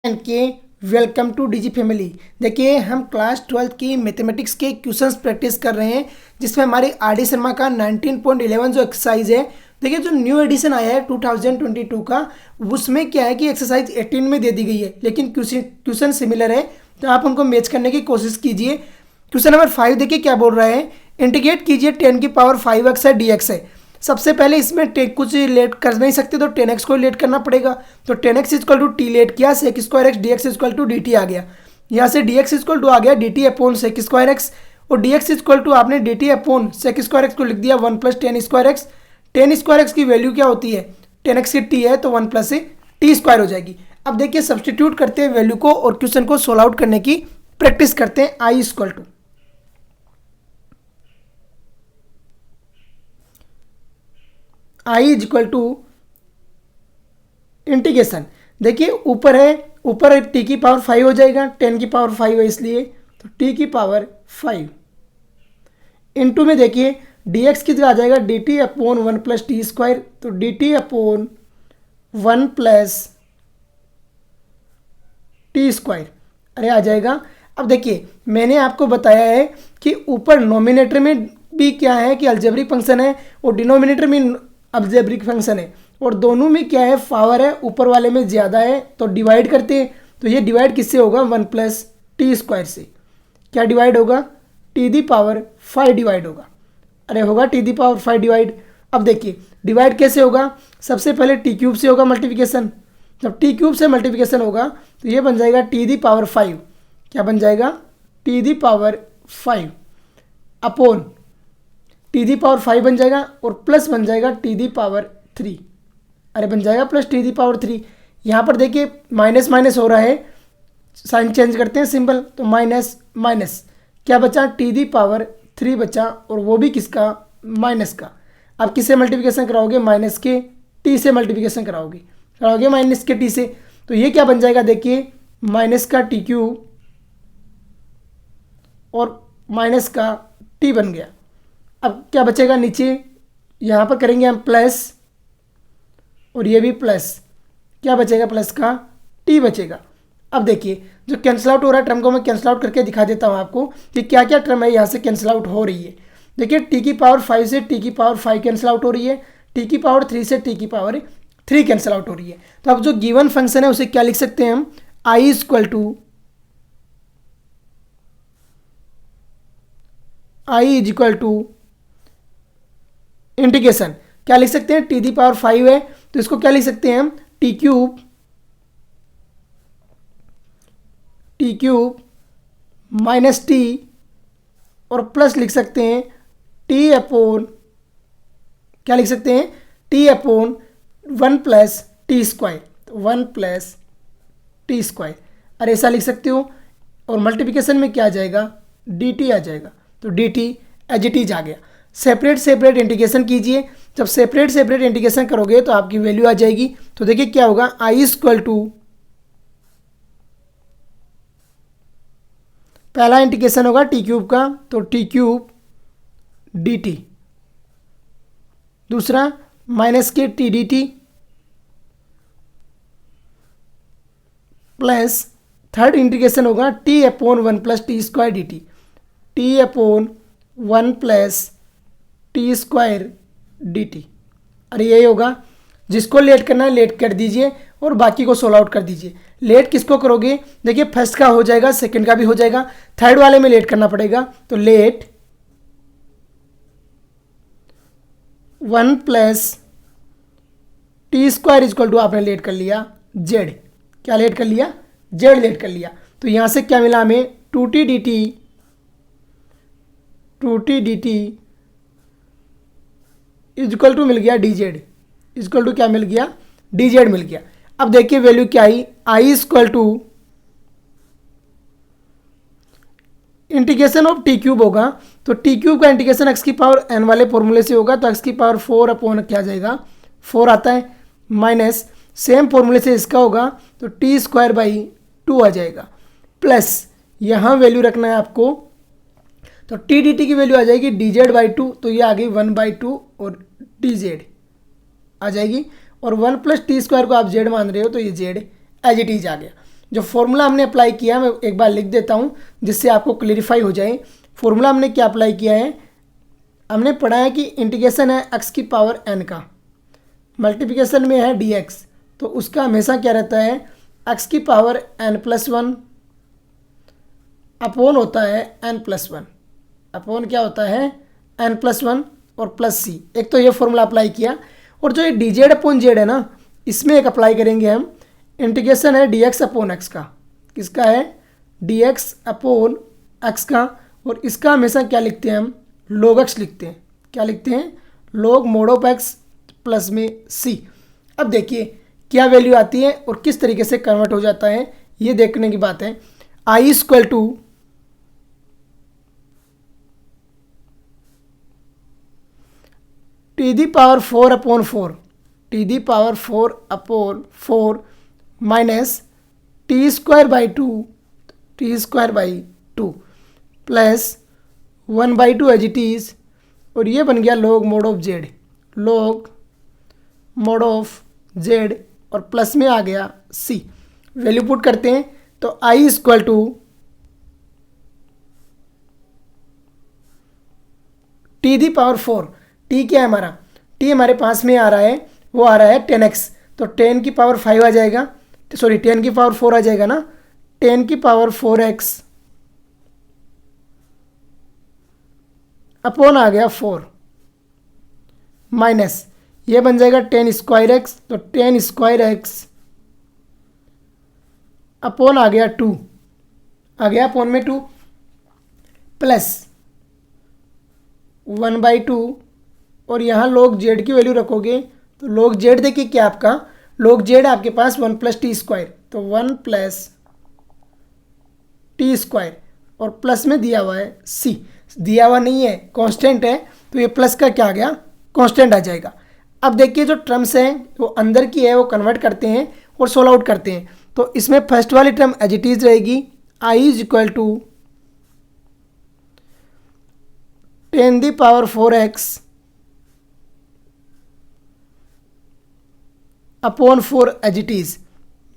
के welcome two DG family. देखिए हम क्लास 12th की मैथमेटिक्स के क्वेश्चंस प्रैक्टिस कर रहे हैं, जिसमें हमारी आर डी शर्मा का 19.11 जो एक्सरसाइज है। देखिए जो न्यू एडिशन आया है 2022 का, उसमें क्या है कि एक्सरसाइज 18 में दे दी गई है, लेकिन क्वेश्चन सिमिलर है, तो आप उनको मैच करने की कोशिश कीजिए। क्वेश्चन नंबर 5 देखिए क्या बोल रहा है। इंटीग्रेट कीजिए 10 की पावर 5x है dx है। सबसे पहले इसमें कुछ लेट कर नहीं सकते, तो 10x को लेट करना पड़ेगा। तो 10x equal to T let किया, sec square x dx equal to d t आ गया। यहाँ से dx इक्वल टू आ गया D t upon sec square x, और dx इक्वल टू आपने d t upon sec square x को लिख दिया 1 plus tan square x. Tan square x की वैल्यू क्या होती है, 10x की टी है, तो 1 प्लस टी स्क्वायर हो जाएगी। अब देखिए सब्सटीट्यूट करते हैं वैल्यू को और क्वेश्चन को सोल्व आउट करने की प्रैक्टिस करते हैं। I equal to I is equal to integration. देखिए ऊपर टी की पावर 5 हो जाएगा, 10 की पावर 5 है इसलिए, तो टी की पावर 5 इंटू में देखिए dx की जगह आ जाएगा d t upon 1 plus t square, तो d t upon 1 plus t square अरे आ जाएगा। अब देखिए मैंने आपको बताया है कि ऊपर नोमिनेटर में भी क्या है कि अलजेब्रिक फंक्शन है, और डिनोमिनेटर में अलजेब्रिक फंक्शन है, और दोनों में क्या है पावर है, ऊपर वाले में ज़्यादा है तो डिवाइड करते हैं। तो ये डिवाइड किससे होगा, 1 प्लस टी स्क्वायर से। क्या डिवाइड होगा, टी दी पावर 5 डिवाइड होगा। अरे होगा टी दी पावर 5 डिवाइड। अब देखिए डिवाइड कैसे होगा, सबसे पहले टी क्यूब से होगा मल्टीप्लिकेशन। जब टी क्यूब से मल्टीप्लिकेशन होगा तो ये बन जाएगा टी दी पावर 5। क्या बन जाएगा, T the power 5 upon T the power 5 बन जाएगा, और प्लस बन जाएगा टी दी पावर 3। अरे बन जाएगा प्लस टी दी पावर 3। यहाँ पर देखिए माइनस माइनस हो रहा है, साइन चेंज करते हैं सिंबल, तो माइनस माइनस क्या बचा, टी दी पावर 3 बचा, और वो भी किसका, माइनस का। अब किससे मल्टीप्लिकेशन कराओगे, माइनस के टी से मल्टीप्लिकेशन कराओगे माइनस के टी से। तो ये क्या बन जाएगा, देखिए माइनस का टी क्यूब और माइनस का टी बन गया। अब क्या बचेगा नीचे, यहाँ पर करेंगे हम प्लस, और ये भी प्लस, क्या बचेगा, प्लस का टी बचेगा। अब देखिए जो कैंसिल आउट हो रहा है टर्म को मैं कैंसिल आउट करके दिखा देता हूँ आपको कि क्या क्या टर्म है यहाँ से कैंसिल आउट हो रही है। देखिए टी की पावर 5 से टी की पावर 5 कैंसिल आउट हो रही है, टी की पावर 3 से टी की पावर 3 कैंसिल आउट हो रही है। तो अब जो गिवन फंक्शन है उसे क्या लिख सकते हैं हम, I equal to I is equal to integration. क्या लिख सकते हैं, टी दी पावर 5 है तो इसको क्या लिख सकते हैं हम, टी क्यूब माइनस टी, और प्लस लिख सकते हैं टी अपॉन, क्या लिख सकते हैं, T upon 1 plus t square, 1 plus t square. अरे ऐसा लिख सकते हो, और मल्टीप्लिकेशन में क्या आ जाएगा, डी टी आ जाएगा, तो d t as it is आ गया। सेपरेट इंटीग्रेशन कीजिए, जब सेपरेट इंटीग्रेशन करोगे तो आपकी वैल्यू आ जाएगी। तो देखिए क्या होगा, आई इक्वल टू पहला इंटीग्रेशन होगा टी क्यूब का, तो टी क्यूब डी टी, दूसरा minus k t D T, plus third integration होगा t upon 1 plus t square d t, t upon 1 plus t square d t. अरे यही होगा, जिसको लेट करना है लेट कर दीजिए और बाकी को सोल्व आउट कर दीजिए। लेट किसको करोगे, देखिए फर्स्ट का हो जाएगा, सेकंड का भी हो जाएगा, थर्ड वाले में लेट करना पड़ेगा। तो let 1 plus t square equal to आपने लेट कर लिया जेड। क्या लेट कर लिया, जेड लेट कर लिया। तो यहाँ से क्या मिला हमें, 2t dt इक्वल टू मिल गया डी जेड, इक्वल टू क्या मिल गया, डी जेड मिल गया। अब देखिए वैल्यू क्या आई, I equal to integration of t cube होगा, तो टी क्यूब का इंटीग्रेशन एक्स की पावर एन वाले फॉर्मूले से होगा, तो एक्स की पावर 4 अपॉन क्या जाएगा, 4 आता है, माइनस सेम फॉर्मूले से इसका होगा तो टी स्क्वायर बाई 2 आ जाएगा, प्लस यहाँ वैल्यू रखना है आपको, तो टी डी टी की वैल्यू आ जाएगी डी जेड बाई 2, तो ये आ गई 1/2 और डी जेड आ जाएगी, और 1 प्लस टी स्क्वायर को आप जेड मान रहे हो तो ये जेड एज इट इज आ गया। जो फॉर्मूला हमने अप्लाई किया मैं एक बार लिख देता हूँ जिससे आपको क्लेरिफाई हो जाए। फॉर्मूला हमने क्या अप्लाई किया है, हमने पढ़ा है कि इंटीग्रेशन है x की पावर n का, मल्टीप्लिकेशन में है dx, तो उसका हमेशा क्या रहता है x की पावर n+1 अपॉन होता है n+1, अपॉन क्या होता है n+1 और प्लस सी। एक तो ये फॉर्मूला अप्लाई किया, और जो ये dz अपॉन z है ना, इसमें एक अप्लाई करेंगे हम, इंटीग्रेशन है dx अपॉन x का, किसका है dx अपॉन x का, और इसका हमेशा क्या लिखते हैं हम log x लिखते हैं, क्या लिखते हैं log mod of x plus में c। अब देखिए क्या वैल्यू आती है और किस तरीके से कन्वर्ट हो जाता है, ये देखने की बात है। i equal to T the power 4 upon 4, T the power 4 upon 4 minus T square by 2, T square by 2 plus 1/2 as it is, और ये बन गया log mod of Z, log mod of Z, और प्लस में आ गया सी। Value put करते हैं तो i equal to T the power 4, T क्या है हमारा, टी हमारे पास में आ रहा है, वो आ रहा है 10x, तो 10 की पावर 5 आ जाएगा, सॉरी 10 की पावर 4 आ जाएगा ना, 10 की पावर 4x अपॉन आ गया 4 माइनस ये बन जाएगा 10 स्क्वायर एक्स, तो 10 स्क्वायर एक्स अपॉन आ गया 2, आ गया अपॉन में 2 प्लस 1/2, और यहाँ log z की वैल्यू रखोगे तो log z देखिए क्या आपका log z आपके पास 1 + t स्क्वायर, तो 1 + t स्क्वायर, और प्लस में दिया हुआ है c, दिया हुआ नहीं है कांस्टेंट है, तो ये प्लस का क्या आ गया कांस्टेंट आ जाएगा। अब देखिए जो टर्म्स हैं वो अंदर की है वो कन्वर्ट करते हैं और सोल्व आउट करते हैं, तो इसमें फर्स्ट वाली टर्म एज इट इज रहेगी i equal to 10 the power 4x upon 4 as it is,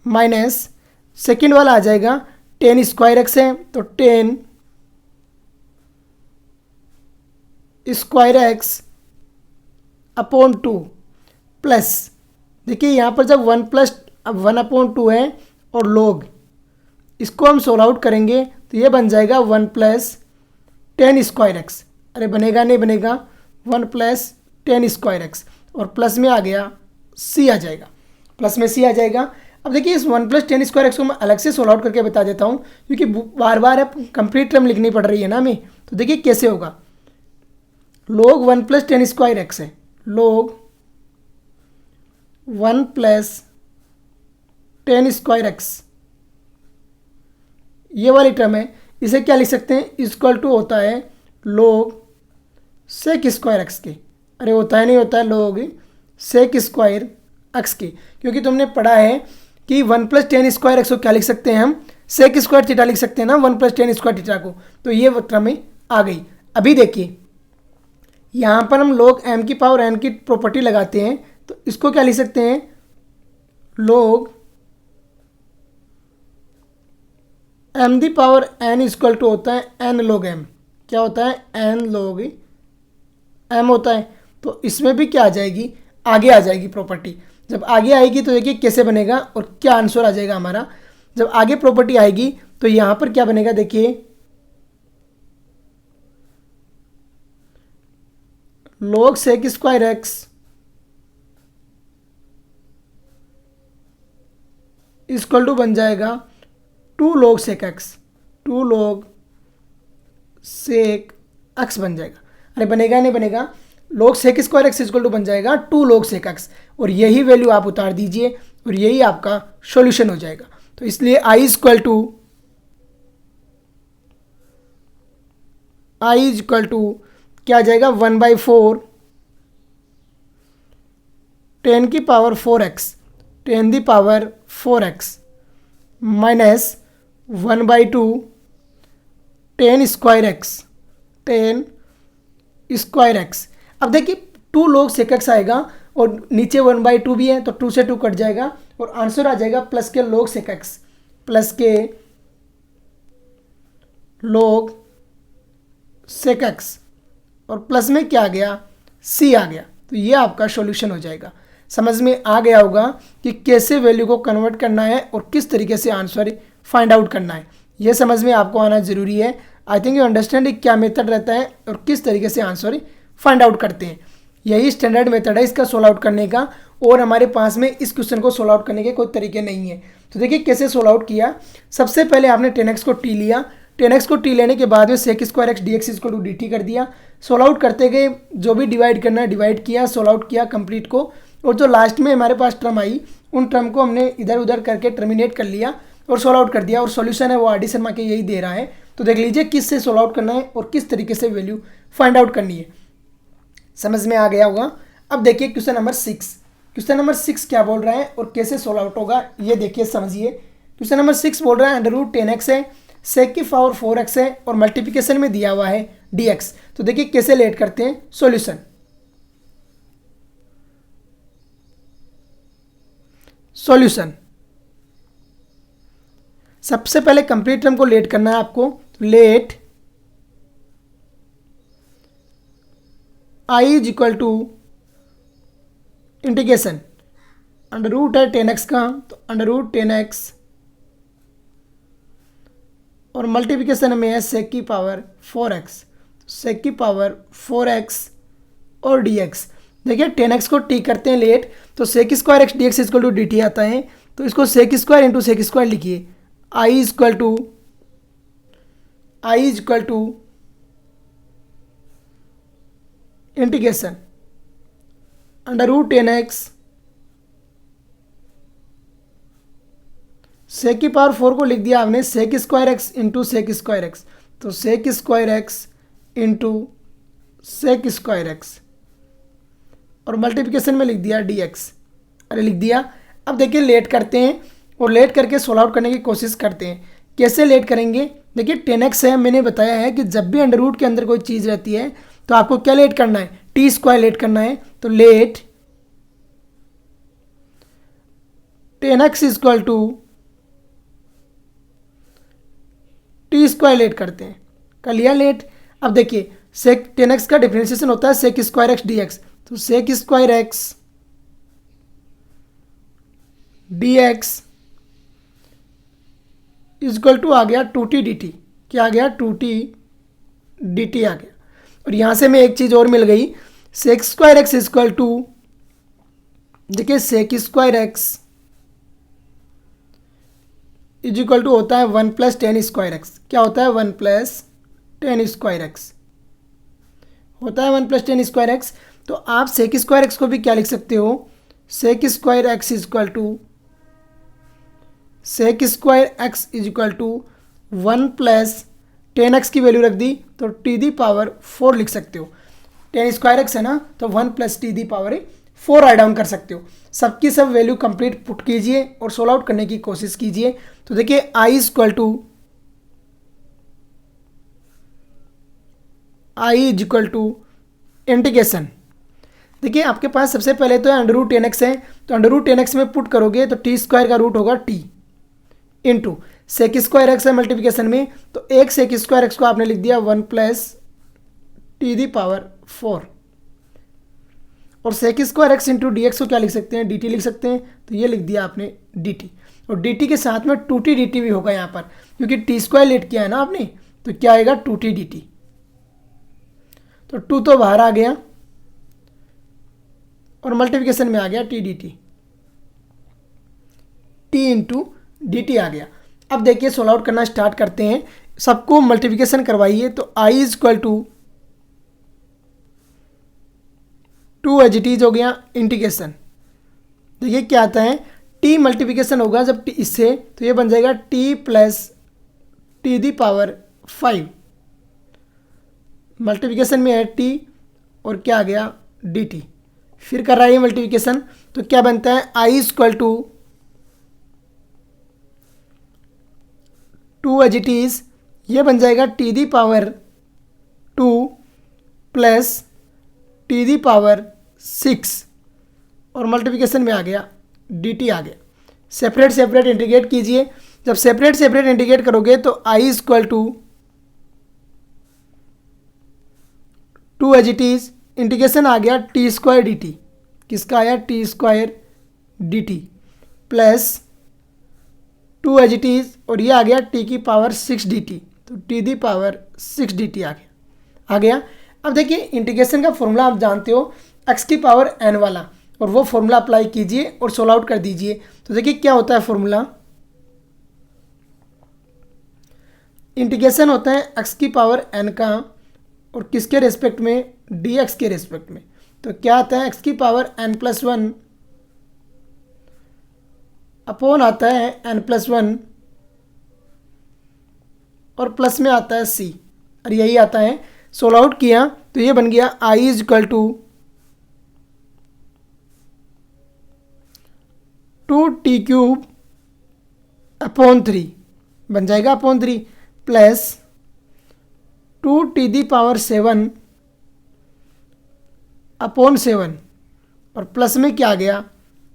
minus second वाला आ जाएगा 10 स्क्वायर एक्स है तो 10 स्क्वायर एक्स अपॉन 2 प्लस, देखिए यहाँ पर जब 1+1/2 है और log इसको हम सोल्व आउट करेंगे तो ये बन जाएगा 1 + 10 स्क्वायर एक्स, अरे बनेगा नहीं बनेगा 1 + 10 स्क्वायर एक्स, और प्लस में आ गया c आ जाएगा, प्लस में c आ जाएगा। अब देखिए इस 1 + 10 स्क्वायर एक्स को मैं अलग से सोल्व आउट करके बता देता हूँ, क्योंकि बार बार अब कंप्लीट टर्म लिखनी पड़ रही है ना हमें, तो देखिए कैसे होगा। log 1 + 10 स्क्वायर एक्स है, log 1 + 10 स्क्वायर एक्स, ये वाली टर्म है, इसे क्या लिख सकते हैं इक्वल टू होता है log सेक स्क्वायर एक्स के, अरे होता है नहीं होता है log सेक स्क्वायर एक्स के, क्योंकि तुमने पढ़ा है कि 1 + 10 स्क्वायर एक्स को क्या लिख सकते हैं हम सेक स्क्वायर थीटा लिख सकते हैं ना 1 + 10 स्क्वायर थीटा को, तो ये टर्म आ गई। अभी देखिए यहाँ पर हम log m की पावर n की प्रॉपर्टी लगाते हैं, तो इसको क्या लिख सकते हैं log m the power n equal to होता है n log m, क्या होता है n log m होता है, तो इसमें भी क्या आ जाएगी आगे आ जाएगी प्रॉपर्टी। जब आगे आएगी तो देखिए कैसे बनेगा और क्या आंसर आ जाएगा हमारा। जब आगे प्रॉपर्टी आएगी तो यहाँ पर क्या बनेगा, देखिए log sec square x equal to बन जाएगा 2 log sec X, 2 log sec X बन जाएगा, अरे बनेगा नहीं बनेगा, log sec square x equal to बन जाएगा 2 log सेक एक्स, और यही वैल्यू आप उतार दीजिए और यही आपका सॉल्यूशन हो जाएगा। तो इसलिए i इक्वल टू क्या आ जाएगा 1/4 10 की power 4x, 10 the power 4x minus 1/2 10 square x, 10 square x. अब देखिए 2 log सेक एक्स आएगा और नीचे 1/2 भी है, तो 2 से 2 कट जाएगा और आंसर आ जाएगा प्लस के log सेक एक्स, प्लस के log sec x और प्लस में क्या आ गया, c आ गया। तो ये आपका सॉल्यूशन हो जाएगा। समझ में आ गया होगा कि कैसे वैल्यू को कन्वर्ट करना है और किस तरीके से आंसर फाइंड आउट करना है। ये समझ में आपको आना ज़रूरी है। आई थिंक यू अंडरस्टैंड क्या मेथड रहता है और किस तरीके से आंसर फाइंड आउट करते हैं। यही स्टैंडर्ड मेथड है इसका सोल्व आउट करने का, और हमारे पास में इस क्वेश्चन को सोल्व आउट करने के कोई तरीके नहीं है। तो देखिए कैसे सोल्व आउट किया। सबसे पहले आपने 10x को t लिया, 10x को t लेने के बाद में sec square x dx equal to dt कर दिया। सोल्व आउट करते गए, जो भी डिवाइड करना है डिवाइड किया, सोल्व आउट किया कंप्लीट को, और जो लास्ट में हमारे पास टर्म आई उन टर्म को हमने इधर उधर करके टर्मिनेट कर लिया और सोल्व आउट कर दिया। और सॉल्यूशन है वो आर डी शर्मा के यही दे रहा है। तो देख लीजिए किस से सोल्व आउट करना है और किस तरीके से वैल्यू फाइंड आउट करनी है। समझ में आ गया होगा। अब देखिए क्वेश्चन नंबर 6। क्वेश्चन नंबर 6 क्या बोल रहा है और कैसे सोल्व आउट होगा ये देखिए समझिए। क्वेश्चन नंबर 6 बोल रहा है अंडर रूट 10x है, सेक की पावर 4x है और मल्टीप्लिकेशन में दिया हुआ है dx। तो देखिए कैसे लेट करते हैं सॉल्यूशन। सॉल्यूशन सबसे पहले कंप्लीट टर्म को लेट करना है आपको। Let i is equal to integration under root है 10x का, तो अंडर रूट 10x और मल्टीप्लिकेशन में है सेक की पावर 4x, सेक की पावर 4x और dx। देखिए 10x को t करते हैं लेट, तो sec square x dx equal to dt आता है। तो इसको sec square into sec square लिखिए। i is equal to integration under root 10x sec की पावर 4 को लिख दिया आपने sec square x into sec square x, तो sec square x into sec square x और मल्टीप्लिकेशन में लिख दिया dx। अरे लिख दिया। अब देखिए लेट करते हैं और लेट करके सोल्व आउट करने की कोशिश करते हैं। कैसे लेट करेंगे, देखिए 10x है, मैंने बताया है कि जब भी अंडर रूट के अंदर कोई चीज़ रहती है तो आपको क्या लेट करना है, टी स्क्वायर लेट करना है। तो let 10x equal to T square let करते हैं। कर लिया लेट। अब देखिए सेक 10x का डिफरेंशिएशन होता है सेक स्क्वायर एक्स dx, तो sec square x dx equal to आ गया 2t dt। क्या आ गया, 2t dt आ गया। और यहाँ से मैं एक चीज़ और मिल गई, sec square x equal to, देखिए sec square x is equal to होता है 1 प्लस 10 स्क्वायर एक्स। क्या होता है, 1 प्लस 10 स्क्वायर एक्स होता है, 1 प्लस 10 स्क्वायर एक्स। तो आप सेक स्क्वायर एक्स को भी क्या लिख सकते हो, sec square x is equal to sec square x is equal to 1 plus 10x की वैल्यू रख दी तो टी दी पावर 4 लिख सकते हो। 10 स्क्वायर एक्स है ना, तो 1 plus T the power 4 write down कर सकते हो। सबकी सब वैल्यू कंप्लीट पुट कीजिए और सोल्व आउट करने की कोशिश कीजिए। तो देखिए i is equal to integration, देखिए आपके पास सबसे पहले तो अंडर रूट 10x है, तो अंडर रूट 10x में पुट करोगे तो टी स्क्वायर का रूट होगा t into sec square X है मल्टीप्लिकेशन में, तो एक सेक स्क्वायर एक्स को आपने लिख दिया 1 प्लस टी दी पावर 4 और sec square x into D X को क्या लिख सकते हैं, dt लिख सकते हैं। तो ये लिख दिया आपने dt और dt के साथ में 2t dt भी होगा यहाँ पर, क्योंकि टी स्क्वायर लेट किया है ना आपने, तो क्या आएगा 2t dt। तो 2 तो बाहर आ गया और मल्टीप्लिकेशन में आ गया t dt, t into dt आ गया। अब देखिए सोल्व आउट करना स्टार्ट करते हैं। सबको मल्टीप्लिकेशन करवाइए। तो i is equal to 2 as it is हो गया इंटीग्रेशन। देखिए क्या आता है, t मल्टीप्लिकेशन होगा जब t इससे, तो ये बन जाएगा t plus T the power 5, multiplication में है t और क्या आ गया dt। फिर कर रहा है मल्टीप्लिकेशन, तो क्या बनता है i is equal to 2 as it is, ये बन जाएगा T the power 2 plus T the power 6 और मल्टीप्लिकेशन में आ गया dt आ गया। सेपरेट सेपरेट इंटीग्रेट कीजिए। जब सेपरेट सेपरेट इंटीग्रेट करोगे तो I equal to 2 as it is integration आ गया टी स्क्वायर डी टी, किसका आया t square d T plus 2 as it is और ये आ गया टी की पावर 6 डी टी, तो t the power 6 d t आ गया। अब देखिए इंटीग्रेशन का फॉर्मूला आप जानते हो एक्स की पावर एन वाला, और वो फॉर्मूला अप्लाई कीजिए और सोल्व आउट कर दीजिए। तो देखिए क्या होता है फॉर्मूला, इंटीग्रेशन होता है एक्स की पावर एन का और किसके रेस्पेक्ट में, डी एक्स के रेस्पेक्ट में। तो क्या आता है एक्स की power N plus one upon आता है एन प्लस वन और प्लस में आता है सी, और यही आता है। सोल्व आउट किया तो ये बन गया I is equal to 2t cube upon 3 बन जाएगा upon 3 plus 2t the power 7 upon 7 और प्लस में क्या आ गया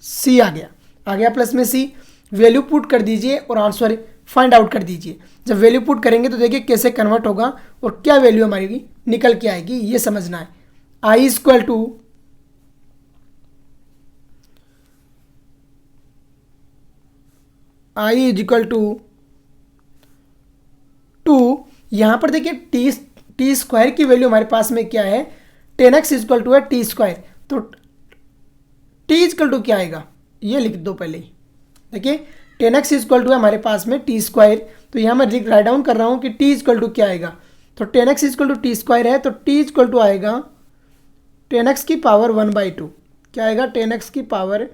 c आ गया प्लस में c। वैल्यू पुट कर दीजिए और आंसर फाइंड आउट कर दीजिए। जब वैल्यू पुट करेंगे तो देखिए कैसे कन्वर्ट होगा और क्या वैल्यू हमारी निकल के आएगी, ये समझना है। I equal to I is equal to 2, यहाँ पर देखिए टी स्क्वायर की वैल्यू हमारे पास में क्या है 10x इक्वल टू है टी स्क्वायर, तो टी इक्वल टू क्या आएगा ये लिख दो पहले ही। देखिए 10x इक्वल टू है हमारे पास में टी स्क्वायर, तो यहाँ मैं राइट डाउन कर रहा हूँ कि टी इक्वल टू क्या आएगा। तो 10x equal to T square है, तो टी इक्वल टू आएगा 10x की पावर 1/2। क्या आएगा 10x की पावर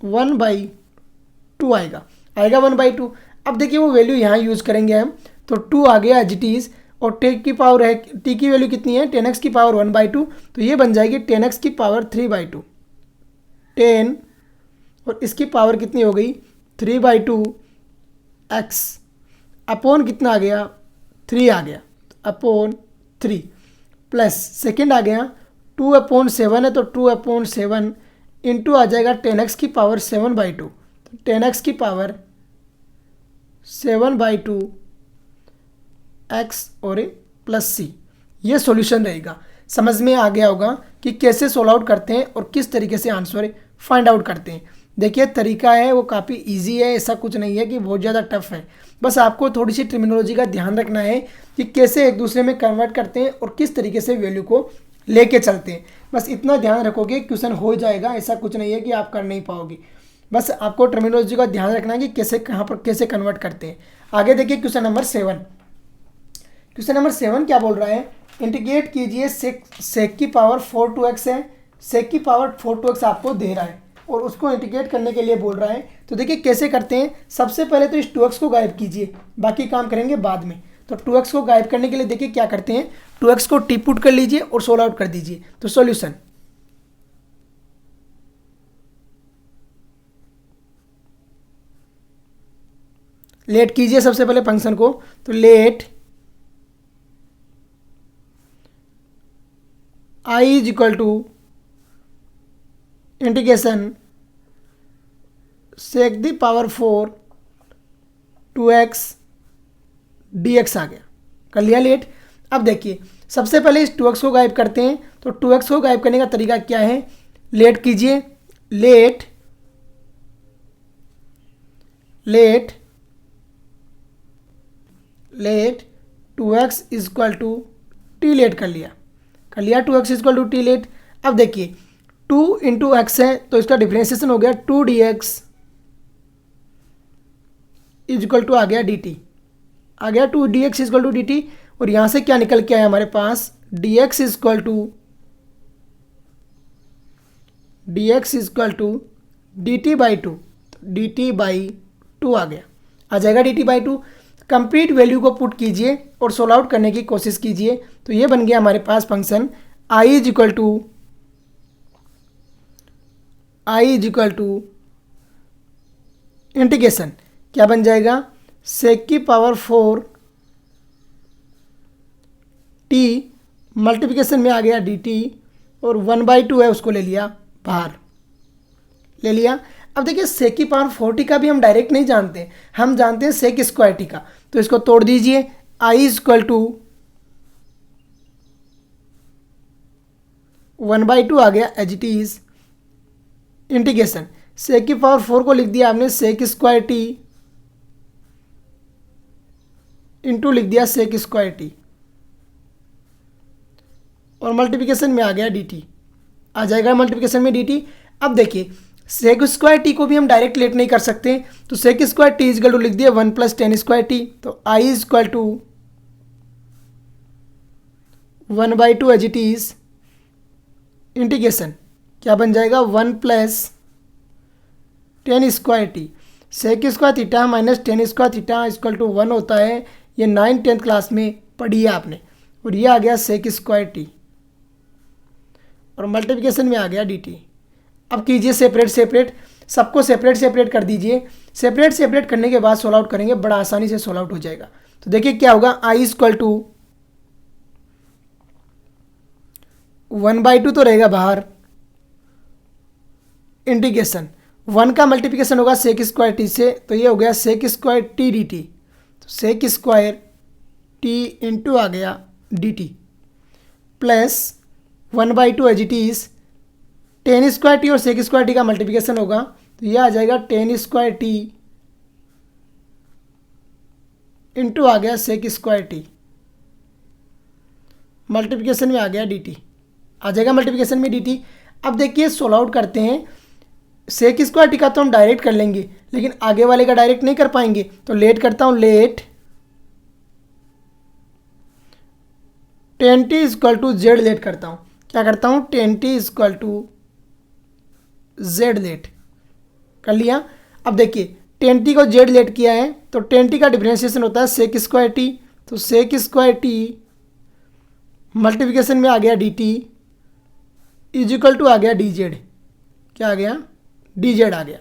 1/2 आएगा 1/2। अब देखिए वो वैल्यू यहाँ यूज़ करेंगे हम, तो 2 आ गया एज इट इज़ और टी की पावर है, टी की वैल्यू कितनी है 10x की पावर 1/2, तो ये बन जाएगी 10x की पावर 3/2 10 और इसकी पावर कितनी हो गई 3/2 x अपॉन कितना आ गया 3 आ गया अपॉन 3 प्लस सेकेंड आ गया 2/7 है, तो 2/7 इंटू आ जाएगा 10x की पावर 7/2, तो 10x की पावर 7/2 x और प्लस सी, ये सॉल्यूशन रहेगा। समझ में आ गया होगा कि कैसे सोल्व आउट करते हैं और किस तरीके से आंसर फाइंड आउट करते हैं। देखिए तरीका है वो काफ़ी इजी है, ऐसा कुछ नहीं है कि बहुत ज़्यादा टफ है। बस आपको थोड़ी सी टर्मिनोलॉजी का ध्यान रखना है कि कैसे एक दूसरे में कन्वर्ट करते हैं और किस तरीके से वैल्यू को लेके चलते हैं। बस इतना ध्यान रखोगे क्वेश्चन हो जाएगा, ऐसा कुछ नहीं है कि आप कर नहीं पाओगे। बस आपको टर्मिनोलॉजी का ध्यान रखना है कि कैसे कहाँ पर कैसे कन्वर्ट करते हैं। आगे देखिए क्वेश्चन नंबर 7। क्वेश्चन नंबर 7 क्या बोल रहा है, इंटीग्रेट कीजिए सेक की पावर 4/2x है, सेक की पावर 4/2x आपको दे रहा है और उसको इंटीग्रेट करने के लिए बोल रहा है। तो देखिए कैसे करते हैं, सबसे पहले तो इस 2x को गायब कीजिए, बाकी काम करेंगे बाद में। तो 2x को गायब करने के लिए देखिए क्या करते हैं, 2x को टी पुट कर लीजिए और सोल्व आउट कर दीजिए। तो सॉल्यूशन लेट कीजिए सबसे पहले फंक्शन को, तो let i is equal to integration sec the power 4 2x dx आ गया, कर लिया लेट। अब देखिए सबसे पहले इस 2x को गायब करते हैं, तो 2x को गायब करने का तरीका क्या है, लेट कीजिए, let 2x equal to T let कर लिया 2x equal to T late. अब देखिए 2 इंटू एक्स है तो इसका डिफ्रेंशिएशन हो गया 2dx इक्वल टू आ गया dt, आ गया 2dx इक्वल टू dt। और यहाँ से क्या निकल के आया हमारे पास dx equal to dt/2, dt/2 आ गया, आ जाएगा dt/2। कंप्लीट वैल्यू को पुट कीजिए और सोल्व आउट करने की कोशिश कीजिए। तो ये बन गया हमारे पास function i is equal to integration क्या बन जाएगा, सेक की पावर 4 t मल्टीप्लिकेशन में आ गया dt और 1/2 है उसको ले लिया बाहर, ले लिया। अब देखिए सेक की पावर 4t का भी हम डायरेक्ट नहीं जानते, हम जानते हैं सेक स्क्वायर टी का। तो इसको तोड़ दीजिए, आई इज इक्वल टू 1/2 आ गया as it is integration sec की पावर 4 को लिख दिया आपने सेक स्क्वायर टी इंटू लिख दिया सेक स्क्वायर टी और मल्टीप्लिकेशन में आ गया डी टी, आ जाएगा मल्टीप्लिकेशन में डी टी। अब देखिए सेक स्क्वायर टी को भी हम डायरेक्ट लेट नहीं कर सकते, तो sec square t equal to लिख दिया 1 + tan स्क्वायर टी, तो I is equal to 1/2 as it is integration क्या बन जाएगा 1 + tan square t sec square theta minus tan square theta equal to 1 होता है। ये 9th 10th क्लास में पढ़ी है आपने, और ये आ गया सेक स्क्वायर टी और मल्टीप्लिकेशन में आ गया डी टी। अब कीजिए सेपरेट सेपरेट, सबको सेपरेट सेपरेट कर दीजिए। सेपरेट सेपरेट करने के बाद सोल्व आउट करेंगे, बड़ा आसानी से सोल्व आउट हो जाएगा। तो देखिए क्या होगा, आई इज इक्वल टू 1/2 तो रहेगा बाहर, इंटीग्रेशन 1 का मल्टीप्लिकेशन होगा सेक स्क्वायर टी से, तो ये हो गया sec square T D T, तो सेक स्क्वायर टी इंटू आ गया D T plus 1/2 as it is tan square T और सेक स्क्वायर टी का मल्टीप्लिकेशन होगा, तो यह आ जाएगा tan स्क्वायर टी इंटू आ गया सेक स्क्वायर टी, मल्टीप्लिकेशन में आ गया डी टी, आ जाएगा मल्टीप्लिकेशन में डी टी। अब देखिए सोल्व आउट करते हैं। सेक स्क्वायर टी का तो हम डायरेक्ट कर लेंगे, लेकिन आगे वाले का डायरेक्ट नहीं कर पाएंगे, तो लेट करता हूँ, let tan t equal to Z let करता हूँ। क्या करता हूँ, tan t equal to Z let कर लिया। अब देखिए tan t को जेड लेट किया है, तो tan t का डिफरेंशिएशन होता है सेक स्क्वायर टी, तो सेक स्क्वायर टी मल्टीप्लिकेशन में आ गया D t is equal to आ गया डी जेड, क्या आ गया, डी जेड आ गया।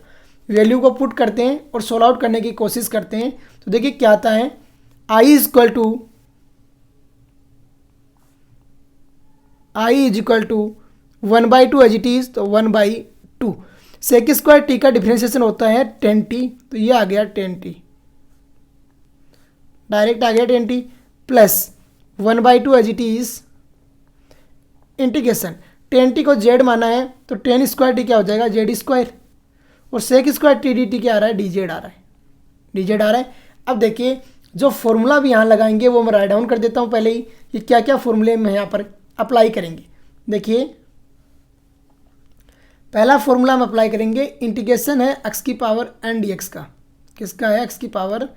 वैल्यू को पुट करते हैं और सोल्व आउट करने की कोशिश करते हैं। तो देखिए क्या आता है, I is equal to 1/2 as it is, तो 1/2 सेक स्क्वायर टी का डिफरेंशिएशन होता है tan t, तो ये आ गया tan t, डायरेक्ट आ गया tan t plus 1/2 as it is integration tan t को z माना है, तो tan स्क्वायर टी क्या हो जाएगा z स्क्वायर, और sec square T D T क्या आ रहा है, डी जेड आ रहा है, डी जेड आ रहा है। अब देखिए जो फॉर्मूला भी यहाँ लगाएंगे वो मैं राइट डाउन कर देता हूँ पहले ही, कि क्या क्या फॉर्मूले में यहाँ पर अप्लाई करेंगे। देखिए पहला फॉर्मूला हम अप्लाई करेंगे, इंटीग्रेशन है x की पावर n dx का, किसका है, x की पावर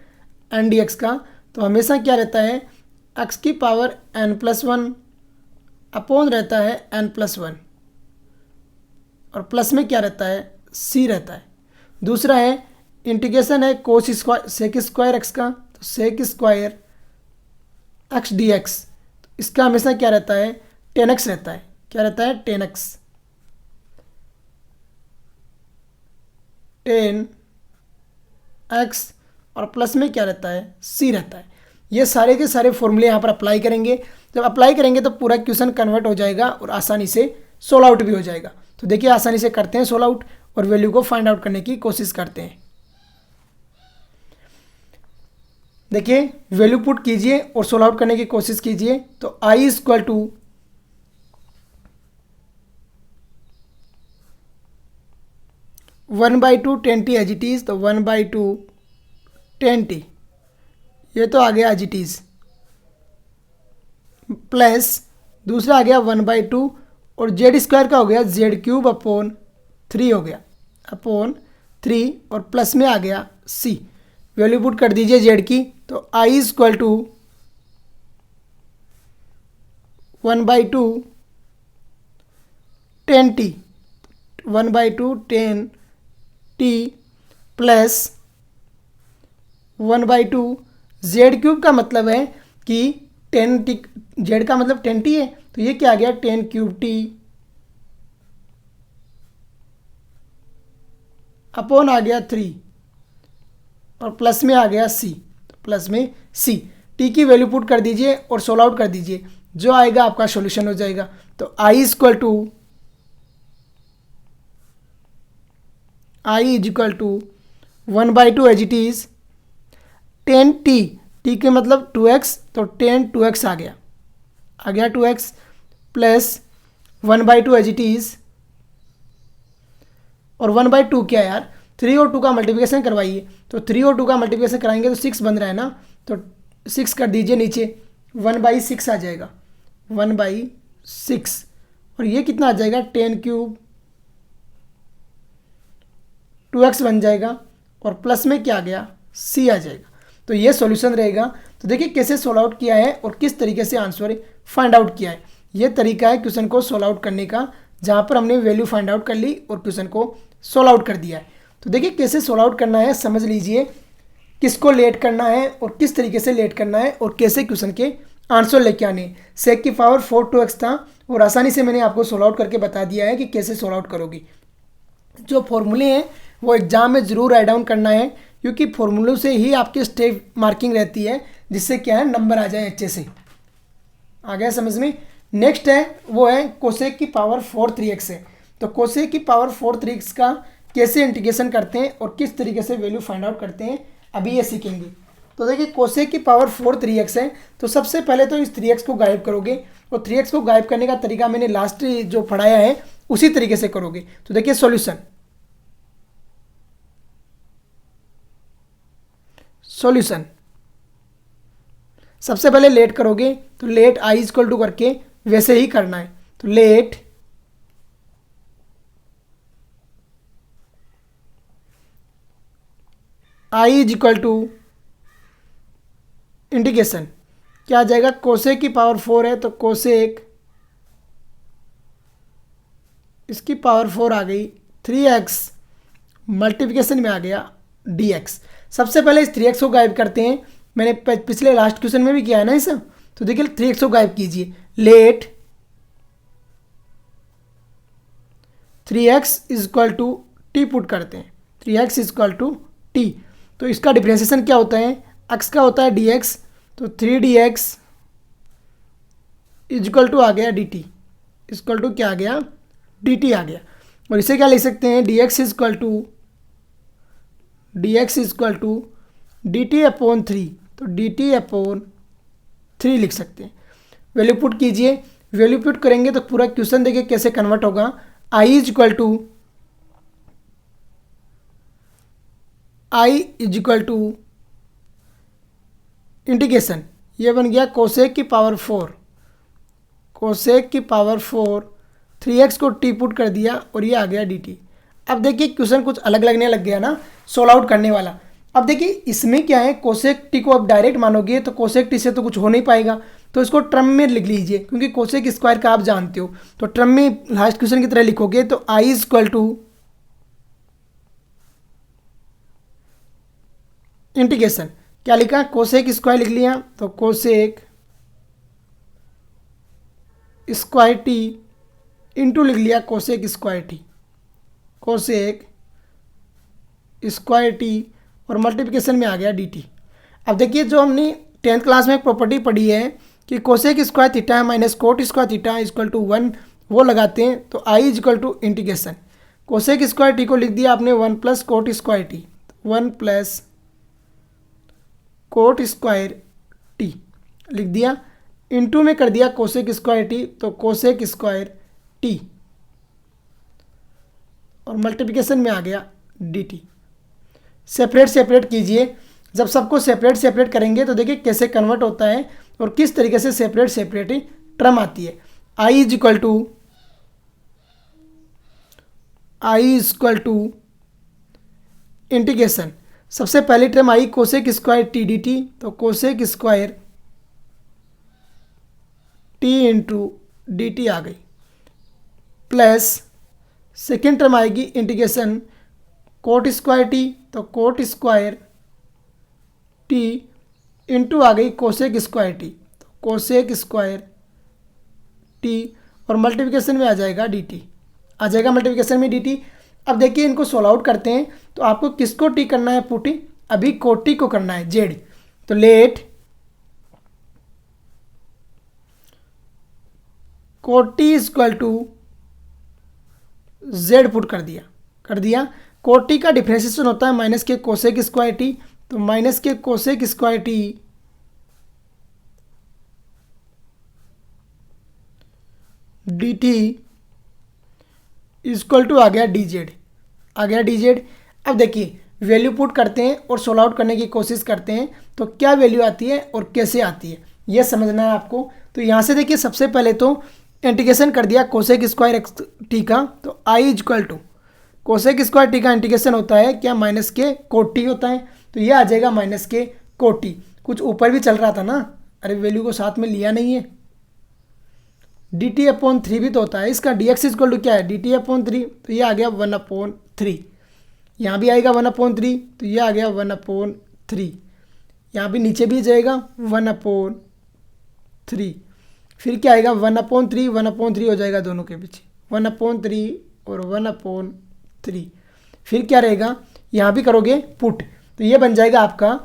n dx का, तो हमेशा क्या रहता है, x की पावर n+1 अपॉन रहता है n+1, और प्लस में क्या रहता है, c रहता है। दूसरा है इंटीग्रेशन है cos square sec square x का, तो सेक स्क्वायर x dx, तो इसका हमेशा क्या रहता है, tan x रहता है, क्या रहता है, tan x, tan x, और प्लस में क्या रहता है, c रहता है। ये सारे के सारे फॉर्मूले यहाँ पर अप्लाई करेंगे। जब अप्लाई करेंगे तो पूरा क्वेश्चन कन्वर्ट हो जाएगा और आसानी से सोल्व आउट भी हो जाएगा। तो देखिए आसानी से करते हैं सोल्व आउट और वैल्यू को फाइंड आउट करने की कोशिश करते हैं। देखिए वैल्यू पुट कीजिए और सोल्व आउट करने की कोशिश कीजिए। तो i is equal to 1/2 tan t as it is, तो 1/2 tan t, ये तो आ गया एज इट इज, प्लस दूसरा आ गया 1/2 और जेड स्क्वायर का हो गया z³ अपॉन 3 हो गया, अपॉन 3, और प्लस में आ गया c। वैल्यू पुट कर दीजिए जेड की, तो i is equal to 1/2 tan t, 1/2 tan t plus 1/2 z³ का मतलब है कि tan t, z का मतलब tan t है, तो ये क्या आ गया, tan³ t अपॉन आ गया 3 और प्लस में आ गया c, तो प्लस में c। t की वैल्यू पुट कर दीजिए और सोल्व आउट कर दीजिए, जो आएगा आपका सॉल्यूशन हो जाएगा। तो i is equal to I is equal to 1/2 as it is 10t, T के मतलब 2x, तो 2x आ गया 2x plus 1/2 as it is, और 1/2 क्या है यार, 3 और 2 का मल्टीप्लिकेशन करवाइए, तो 3 और 2 का मल्टीप्लिकेशन कराएंगे तो 6 बन रहा है ना, तो 6 कर दीजिए नीचे, 1/6 आ जाएगा, 1/6, और ये कितना आ जाएगा 10³ 2x बन जाएगा, और प्लस में क्या आ गया c आ जाएगा। तो ये सॉल्यूशन रहेगा। तो देखिए कैसे सोल्व आउट किया है और किस तरीके से आंसर फाइंड आउट किया है। ये तरीका है क्वेश्चन को सोल्व आउट करने का, जहाँ पर हमने वैल्यू फाइंड आउट कर ली और क्वेश्चन को सोल्व आउट कर दिया है। तो देखिए कैसे सोल्व आउट करना है समझ लीजिए, किसको लेट करना है और किस तरीके से लेट करना है और कैसे क्वेश्चन के आंसर लेके आने। सेक की पावर 4 2x था और आसानी से मैंने आपको सोल्व आउट करके बता दिया है कि कैसे सोल्व आउट करोगी। जो फॉर्मूले हैं वो एग्जाम में ज़रूर राइट डाउन करना है, क्योंकि फॉर्मूलों से ही आपकी स्टेप मार्किंग रहती है, जिससे क्या है नंबर आ जाए अच्छे से। आ गया समझ में। नेक्स्ट है वो है कोसेक की पावर 4 3x है। तो कोसेक की पावर 4 3x का कैसे इंटीग्रेशन करते हैं और किस तरीके से वैल्यू फाइंड आउट करते हैं अभी ये सीखेंगे। तो देखिए कोसेक की पावर 4 3x है, तो सबसे पहले तो इस 3x को गायब करोगे, और 3x को गायब करने का तरीका मैंने लास्ट जो पढ़ाया है उसी तरीके से करोगे। तो देखिए सॉल्यूशन सबसे पहले लेट करोगे, तो let I is equal to करके वैसे ही करना है। तो let I is equal to integration क्या आ जाएगा, कोसेक की पावर 4 है तो कोसेक इसकी पावर 4 आ गई, 3x मल्टीप्लिकेशन में आ गया dx। सबसे पहले इस 3x को गायब करते हैं, मैंने पिछले लास्ट क्वेश्चन में भी किया है ना इसे। तो देखिए 3x को गायब कीजिए, let 3x is equal to T put करते हैं, 3x is equal to T. तो इसका डिफ्रेंसिएशन क्या होता है, x का होता है dx, तो 3dx इज इक्वल टू आ गया dt, इक्वल टू क्या आ गया dt आ गया। और इसे क्या लिख सकते हैं, dx is equal to dt upon 3, तो dt अपॉन 3 लिख सकते हैं। वैल्यू पुट कीजिए, वैल्यू पुट करेंगे तो पूरा क्वेश्चन देखिए कैसे कन्वर्ट होगा। i is equal to integration, ये बन गया कोसेक की पावर 4, कोसेक की पावर 4 3x को टी पुट कर दिया और ये आ गया dt। अब देखिए क्वेश्चन कुछ अलग लगने लग गया ना सोल्व आउट करने वाला। अब देखिए इसमें क्या है, कोसेक टी को आप डायरेक्ट मानोगे तो कोसेक टी से तो कुछ हो नहीं पाएगा, तो इसको टर्म में लिख लीजिए, क्योंकि कोसेक स्क्वायर का आप जानते हो। तो टर्म में लास्ट क्वेश्चन की तरह लिखोगे, तो I is equal to integration क्या लिखा, कोसेक स्क्वायर लिख लिया, तो कोसेक स्क्वायर टी इंटू लिख लिया cosec square T, cosec square T, और मल्टीप्लिकेशन में आ गया dt। अब देखिए जो हमने 10th क्लास में एक प्रॉपर्टी पढ़ी है कि cosec square theta minus cot square theta equal to 1, वो लगाते हैं। तो i is equal to integration cosec square T को लिख दिया आपने 1 plus cot square T, 1 plus cot square T लिख दिया, इंटू में कर दिया कोसेक स्क्वायर टी, तो कोसेक स्क्वायर टी, और मल्टीप्लिकेशन में आ गया dt। सेपरेट कीजिए, जब सबको सेपरेट करेंगे तो देखिए कैसे कन्वर्ट होता है और किस तरीके से सेपरेट टर्म आती है। i is equal to integration, सबसे पहली टर्म आई कोसेक स्क्वायर टी dt, तो cosec square T into dt आ गई, प्लस सेकेंड टर्म आएगी इंटीग्रेशन कोट स्क्वायर टी, तो कोट स्क्वायर टी इंटू आ गई कोसेक स्क्वायर टी, तो कोसेक स्क्वायर टी, और मल्टीप्लिकेशन में आ जाएगा dt, आ जाएगा मल्टीप्लिकेशन में dt। अब देखिए इनको सोल्व आउट करते हैं, तो आपको किसको टी करना है पुटी, अभी कोटी को करना है जेड। तो let cot T is equal to Z put कर दिया, कोट टी का डिफ्रेंशिएशन होता है minus k cosec square T, तो minus k cosec square T D t equal to आ गया डी जेड, आ गया डी जेड। अब देखिए वैल्यू पुट करते हैं और सोल्व आउट करने की कोशिश करते हैं, तो क्या वैल्यू आती है और कैसे आती है ये समझना है आपको। तो यहाँ से देखिए सबसे पहले तो इंटीग्रेशन कर दिया कोसेक स्क्वायर एक्स टी का, तो I equal to cosec square T का इंटीग्रेशन होता है क्या, माइनस के कोट टी होता है, तो ये आ जाएगा माइनस के कोट टी। कुछ ऊपर भी चल रहा था ना, अरे वैल्यू को साथ में लिया नहीं है। डी टी अपॉन थ्री भी तो होता है इसका, डी एक्स इक्वल टू क्या है, डी टी अपॉन थ्री, तो ये आ गया 1/3। यहाँ भी आएगा 1/3, तो ये आ गया 1/3। यहाँ भी नीचे भी जाएगा 1/3, फिर क्या आएगा 1/3, 1/3 हो जाएगा दोनों के पीछे, 1/3 और 1/3। फिर क्या रहेगा, यहाँ भी करोगे पुट, तो ये बन जाएगा आपका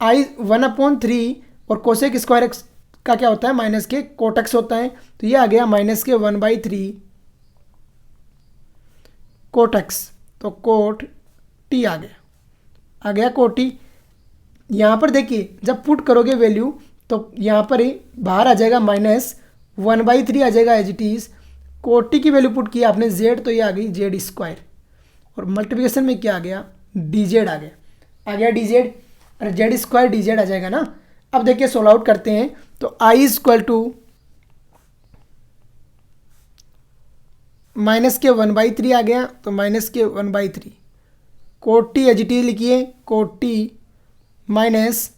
आई 1/3 और कोसेक स्क्वायर एक्स का क्या होता है माइनस के कोट एक्स होता है, तो ये आ गया माइनस के 1/3 कोट एक्स, तो कोट टी आ गया कोट टी। यहाँ पर देखिए जब पुट करोगे वैल्यू तो यहाँ पर ही बाहर आ जाएगा माइनस 1/3 आ जाएगा as it is, cot T की वैल्यू पुट की आपने जेड, तो ये आ गई जेड स्क्वायर, और मल्टीप्लिकेशन में क्या आ गया डी जेड आ गया डी जेड, अरे जेड स्क्वायर डी जेड आ जाएगा ना। अब देखिए सोल्व आउट करते हैं, तो आई इक्वल टू माइनस के 1/3 आ गया, तो माइनस के 1/3 कोट टी एच टी लिखिए, कोट टी माइनस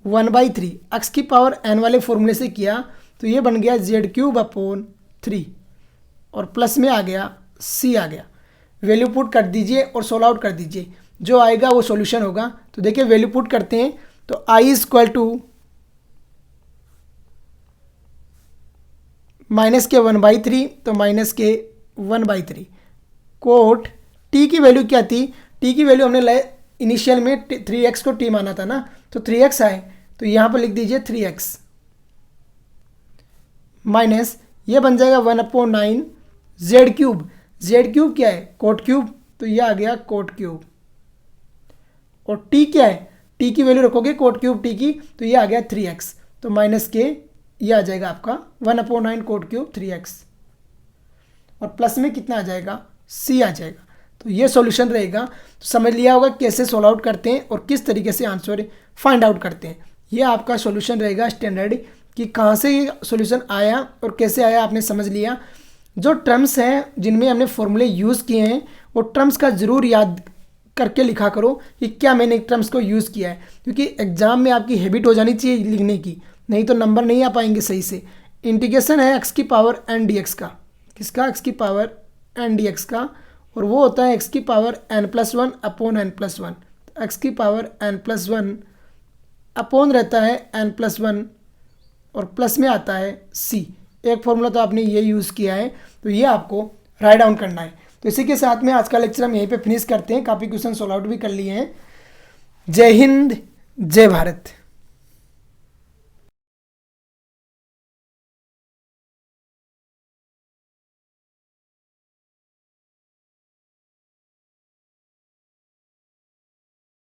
1/3 एक्स की पावर एन वाले फॉर्मूले से किया, तो ये बन गया z³/3 और प्लस में आ गया c आ गया। वैल्यू पुट कर दीजिए और सोल्व आउट कर दीजिए, जो आएगा वो सॉल्यूशन होगा। तो देखिए वैल्यू पुट करते हैं, तो आई इक्वल टू माइनस के 1/3, तो माइनस के 1/3 कोट टी की वैल्यू क्या थी, टी की वैल्यू हमने इनिशियल में 3x को t माना था ना, तो 3x आए, तो यहाँ पर लिख दीजिए 3x माइनस ये बन जाएगा 1/9 z³ क्या है कोट क्यूब, तो ये आ गया कोट क्यूब, और t क्या है, t की वैल्यू रखोगे कोट क्यूब t की, तो ये आ गया 3x, तो माइनस के ये आ जाएगा आपका 1/9 कोट क्यूब 3x, और प्लस में कितना आ जाएगा c आ जाएगा। तो ये सॉल्यूशन रहेगा। तो समझ लिया होगा कैसे सॉल्व आउट करते हैं और किस तरीके से आंसर फाइंड आउट करते हैं। ये आपका सॉल्यूशन रहेगा स्टैंडर्ड, कि कहाँ से ये सॉल्यूशन आया और कैसे आया आपने समझ लिया। जो टर्म्स हैं जिनमें हमने फॉर्मूले यूज़ किए हैं वो टर्म्स का ज़रूर याद करके लिखा करो कि क्या मैंने टर्म्स को यूज़ किया है, क्योंकि एग्जाम में आपकी हैबिट हो जानी चाहिए लिखने की, नहीं तो नंबर नहीं आ पाएंगे सही से। इंटीग्रेशन है एक्स की पावर एन डी एक्स का, किसका, एक्स की पावर एन डी एक्स का, और वो होता है एक्स की power n+1 upon n+1, x की पावर n+1 अपॉन रहता है n+1 और प्लस में आता है c। एक फॉर्मूला तो आपने ये यूज़ किया है, तो ये आपको राइट डाउन करना है। तो इसी के साथ में आज का लेक्चर हम यहीं पे फिनिश करते हैं, काफ़ी क्वेश्चन सॉल्व आउट भी कर लिए हैं। जय हिंद, जय भारत।